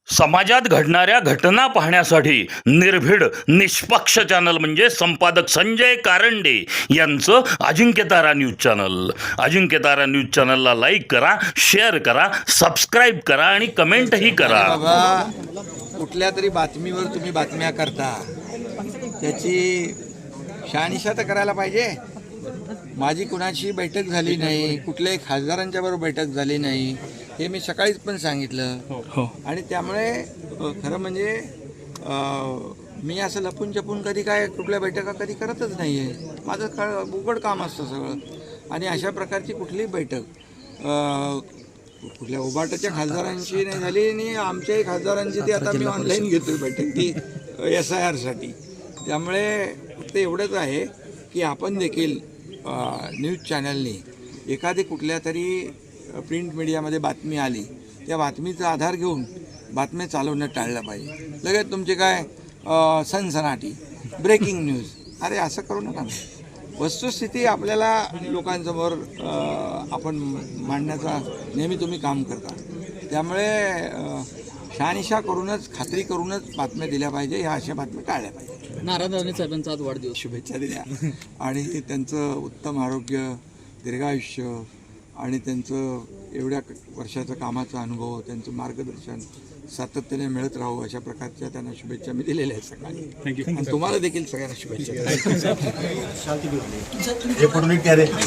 समाजात घडणाऱ्या घटना पाहण्यासाठी निर्भीड निष्पक्ष चॅनल म्हणजे संपादक संजय कारंडे यांचं Ajinkyatara news channel. Ajinkyatara news चॅनलला लाईक करा, शेअर करा, सबस्क्राईब करा आणि कमेंटही करा. बाबा, कुठल्या तरी बातमीवर तुम्ही बातम्या करता, त्याची शहानिशा तर करायला पाहिजे. माझी कुणाची बैठक झाली नाही, कुठल्याही खासदारांच्या बरोबर बैठक झाली नाही, हे मी सकाळीच पण सांगितलं. आणि त्यामुळे खरं म्हणजे मी असं लपून छपून कधी काय कुठल्या बैठका कधी करतच नाही आहे. माझं उघड काम असतं सगळं. आणि अशा प्रकारची कुठलीही बैठक कुठल्या उभाटाच्या खासदारांची नाही झाली आणि आमच्याही खासदारांची ती आता मी ऑनलाईन घेतोय बैठक ती SIRसाठी. त्यामुळे फक्त एवढंच आहे की आपण देखील न्यूज चॅनलनी एखादी कुठल्या तरी प्रिंट मीडियामध्ये बातमी आली, त्या बातमीचा आधार घेऊन बातम्या चालवणं टाळलं पाहिजे. लगेच तुमचे काय सनसनाटी ब्रेकिंग न्यूज, अरे असं करू नका. वस्तुस्थिती आपल्याला लोकांसमोर आपण मांडण्याचा नेहमी तुम्ही काम करता. त्यामुळे शहानिशा करूनच, खात्री करूनच बातम्या दिल्या पाहिजे. ह्या अशा बातम्या टाळल्या पाहिजे. नारायण साहेबांचा आज वाढदिवस, शुभेच्छा दिल्या. आणि त्यांचं उत्तम आरोग्य, दीर्घायुष्य आणि त्यांचं एवढ्या वर्षाचा कामाचा अनुभव, त्यांचं मार्गदर्शन सातत्याने मिळत राहू, अशा प्रकारच्या त्यांना शुभेच्छा मी दिलेल्या आहेत सकाळी. आणि तुम्हाला देखील सगळ्यांना शुभेच्छा.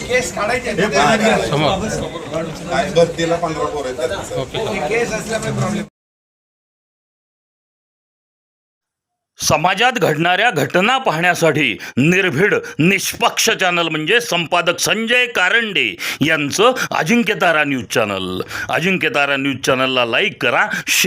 केस काढायचे केस असल्यामुळे प्रॉब्लेम. समाजात घडणाऱ्या घटना पाहण्यासाठी निर्भीड निष्पक्ष चॅनल म्हणजे संपादक संजय कारंडे यांचं Ajinkyatara news channel. Ajinkyatara news चॅनलला लाईक करा,